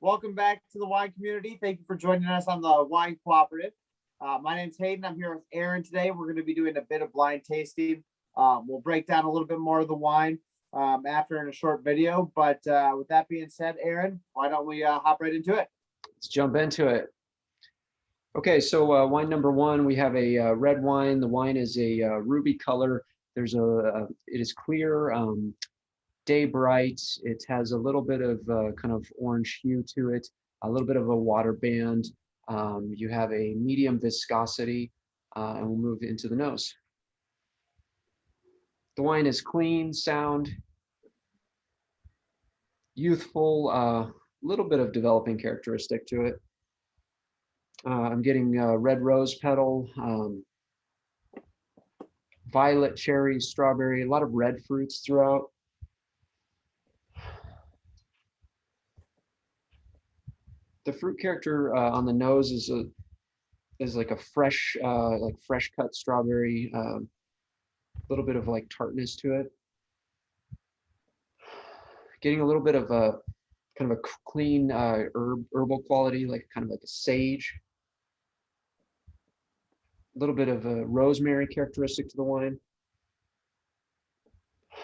Welcome back to the wine community. Thank you for joining us on the Wine Cooperative. My name's Hayden. I'm here with Aaron today. We're going to be doing a bit of blind tasting. We'll break down a little bit more of the wine after in a short video. But with that being said, Aaron, why don't we hop right into it? Let's jump into it. Okay, so wine number one, we have a red wine. The wine is a ruby color. It is clear, day bright. It has a little bit of kind of orange hue to it, a little bit of a water band. You have a medium viscosity, and we'll move into the nose. The wine is clean, sound, youthful, little bit of developing characteristic to it. I'm getting red rose petal, violet, cherry, strawberry, a lot of red fruits throughout. The fruit character on the nose is like a fresh, fresh cut strawberry, a little bit of like tartness to it. Getting a little bit of a kind of a clean herbal quality, like kind of like a sage. A little bit of a rosemary characteristic to the wine. A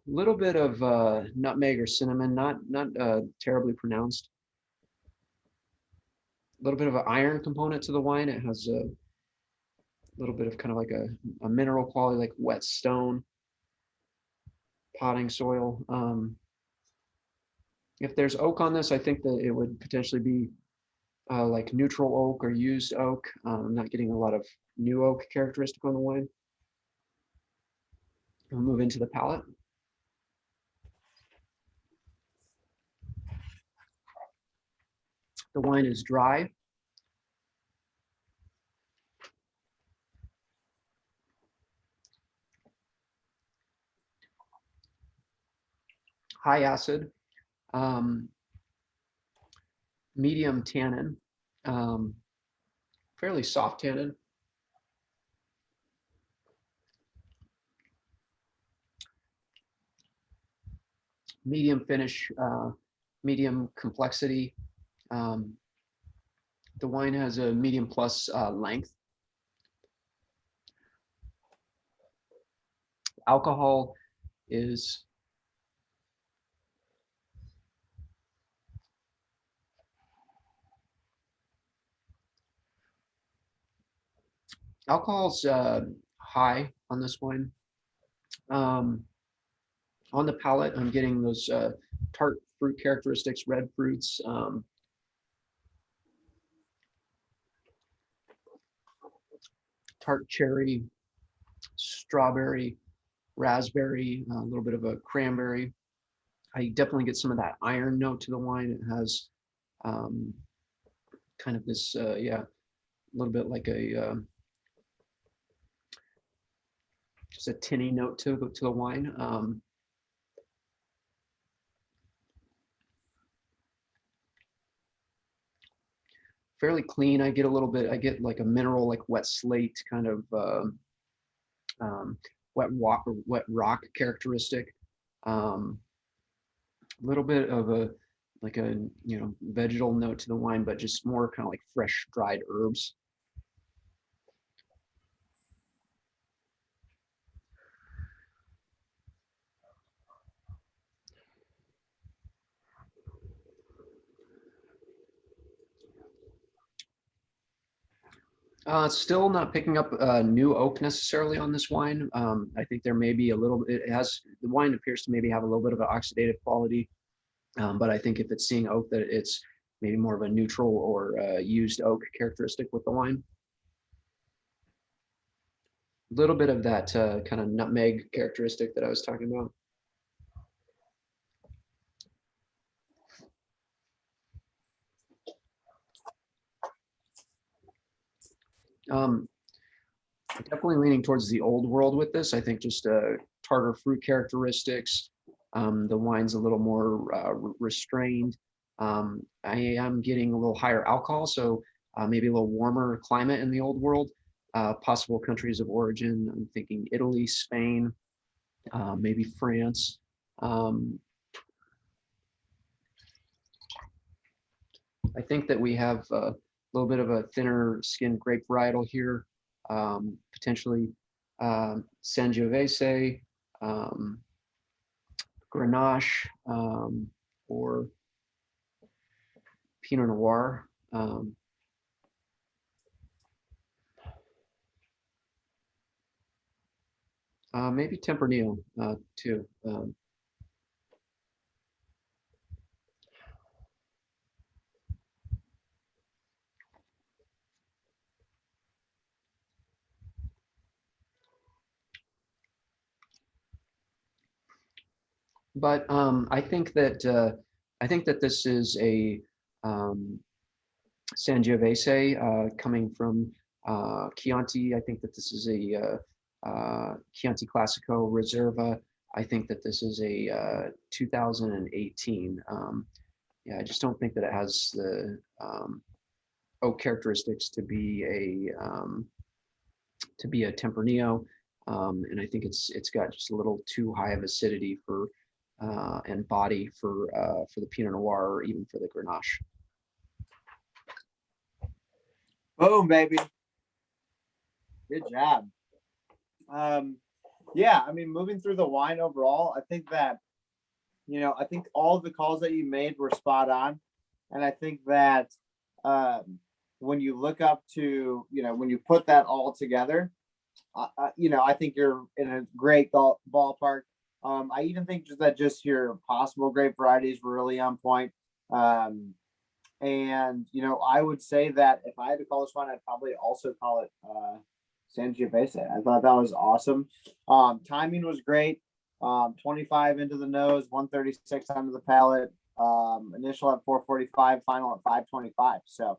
little bit of nutmeg or cinnamon, not terribly pronounced. A little bit of an iron component to the wine. It has a little bit of kind of like a mineral quality, like wet stone, potting soil. If there's oak on this, I think that it would potentially be like neutral oak or used oak. I'm not getting a lot of new oak characteristic on the wine. We'll move into the palate. The wine is dry. High acid, medium tannin, fairly soft tannin. Medium finish, medium complexity. The wine has a medium plus length. Alcohol is high on this wine. On the palate, I'm getting those tart fruit characteristics, red fruits, tart cherry, strawberry, raspberry, a little bit of a cranberry. I definitely get some of that iron note to the wine. It has kind of this, a little bit like a just a tinny note to the wine. Fairly clean. I get like a mineral, like wet slate kind of wet rock characteristic. A little bit of a vegetal note to the wine, but just more kind of like fresh dried herbs. Still not picking up new oak necessarily on this wine. I think there may be a little, the wine appears to maybe have a little bit of an oxidative quality, but I think if it's seeing oak, that it's maybe more of a neutral or used oak characteristic with the wine. A little bit of that kind of nutmeg characteristic that I was talking about. Definitely leaning towards the old world with this. I think just tartar fruit characteristics. The wine's a little more restrained. I am getting a little higher alcohol, so maybe a little warmer climate in the old world. Possible countries of origin, I'm thinking Italy, Spain, maybe France. I think that we have a little bit of a thinner skinned grape varietal here, potentially Sangiovese, Grenache, or Pinot Noir. Maybe Tempranillo too. But I think that this is a Sangiovese coming from Chianti. I think that this is a Chianti Classico Reserva. I think that this is a 2018. Yeah, I just don't think that it has the oak characteristics to be a Tempranillo, and I think it's got just a little too high of acidity for and body for the Pinot Noir or even for the Grenache. Boom, baby. Good job. Yeah, I mean, moving through the wine overall, I think that, I think all of the calls that you made were spot on. And I think that when you look up to, when you put that all together, I think you're in a great ballpark. I even think just your possible grape varieties were really on point. And I would say that if I had to call this one, I'd probably also call it Sangiovese. I thought that was awesome. Timing was great. 25 into the nose, 136 under the palate. Initial at 445, final at 525. So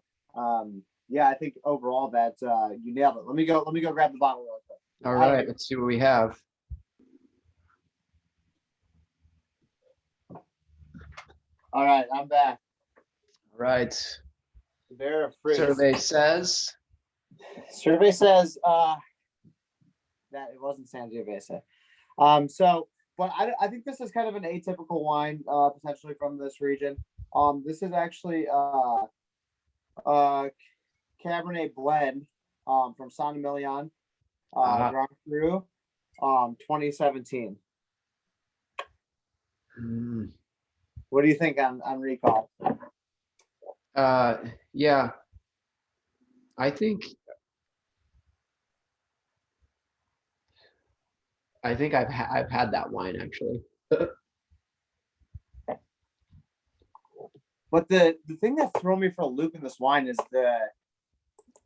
yeah, I think overall that you nailed it. Let me go grab the bottle real quick. All right, let's see what we have. All right, I'm back. All right. Bear of fruits. Survey says that it wasn't Sangiovese. But I think this is kind of an atypical wine, potentially from this region. This is actually Cabernet blend from Saint Emilion, Grand Cru, 2017. What do you think on recall? Yeah, I think I've had that wine actually. But the thing that threw me for a loop in this wine is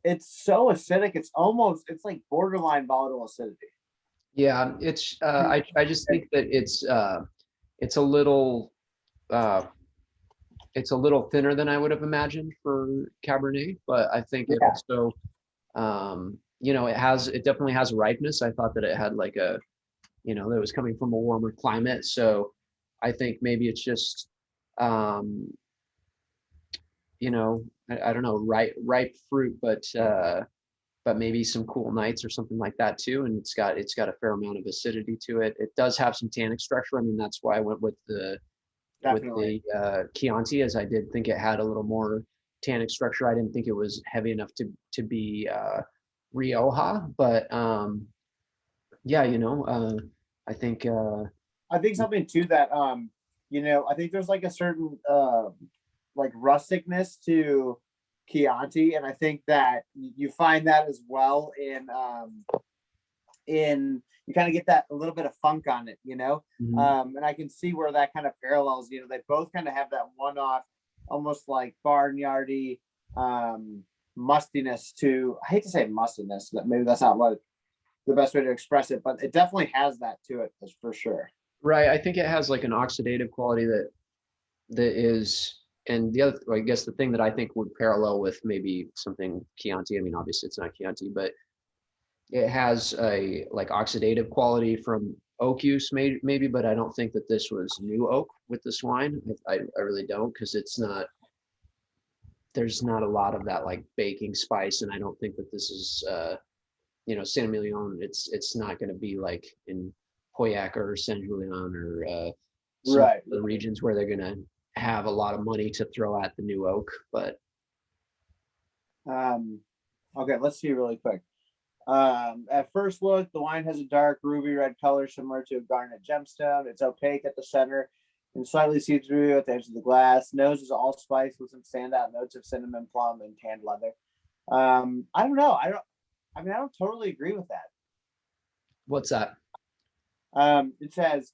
it's so acidic. It's like borderline volatile acidity. Yeah, it's I just think that it's a little thinner than I would have imagined for Cabernet, but I think it also it definitely has ripeness. I thought that it had like that it was coming from a warmer climate, so I think maybe it's just I don't know, ripe fruit, but maybe some cool nights or something like that too. And it's got a fair amount of acidity to it. It does have some tannic structure. I mean, that's why I went with the Chianti, as I did think it had a little more tannic structure. I didn't think it was heavy enough to be Rioja, but yeah, I think something too that I think there's like a certain like rusticness to Chianti, and I think that you find that as well in you kind of get that a little bit of funk on it, and I can see where that kind of parallels. They both kind of have that one-off, almost like barnyardy mustiness to. I hate to say mustiness, but maybe that's not what the best way to express it, but it definitely has that to it, for sure. Right. I think it has like an oxidative quality that is. And the other, I guess the thing that I think would parallel with maybe something Chianti, I mean, obviously it's not Chianti, but it has a like oxidative quality from oak use maybe, but I don't think that this was new oak with this wine. I really don't, because there's not a lot of that like baking spice. And I don't think that this is, Saint Emilion, it's not going to be like in Pauillac or Saint Julien or some right. the regions where they're going to have a lot of money to throw at the new oak, but Okay, let's see really quick. At first look, the wine has a dark ruby red color similar to a garnet gemstone. It's opaque at the center and slightly see-through at the edge of the glass. Nose is allspice with some standout notes of cinnamon, plum, and tanned leather. I don't know. I don't totally agree with that. what's that? It says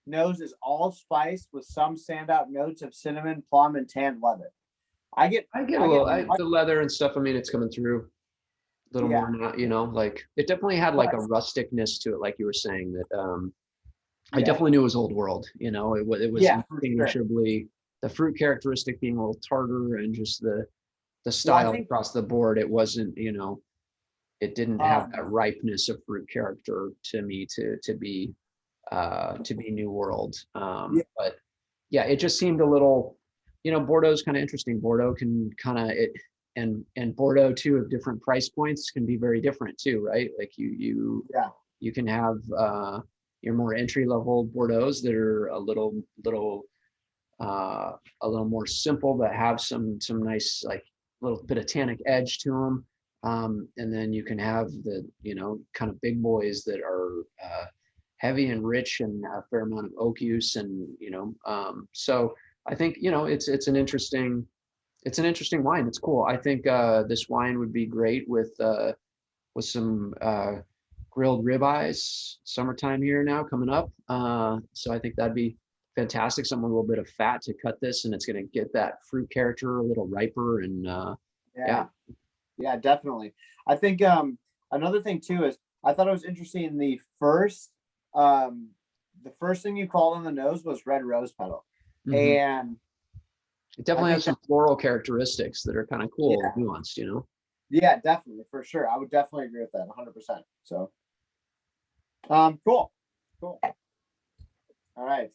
nose is allspice with some standout notes of cinnamon, plum, and tanned leather. I get a little, the leather and stuff. I mean, it's coming through a little Yeah. more now, you know, like it definitely had like a rusticness to it, like you were saying that. I Yeah. definitely knew it was old world, you know, it was Yeah, for sure. indistinguishably the fruit characteristic being a little tartar and just the Well, I style think across the board. It wasn't, you know, it didn't have that ripeness of fruit character to me to be New World. Yeah. But yeah, it just seemed a little, you know, Bordeaux's kind of interesting. Bordeaux can kind of it and Bordeaux too of different price points can be very different too, right? Like yeah. you can have your more entry level Bordeaux's that are a little more simple, but have some nice like little bit of tannic edge to them. And then you can have the, you know, kind of big boys that are heavy and rich and a fair amount of oak use. And, you know, so I think, you know, it's an interesting wine. It's cool. I think this wine would be great with some grilled ribeyes. Summertime here now coming up. So I think that'd be fantastic. Something with a little bit of fat to cut this, and it's going to get that fruit character a little riper. And yeah. Yeah, definitely. I think another thing too is I thought it was interesting the first thing you called on the nose was red rose petal. Mhm. And It definitely has some floral characteristics that are kind of cool, Yeah. nuanced, you know? Yeah, definitely, for sure. I would definitely agree with that 100%. So cool. All right.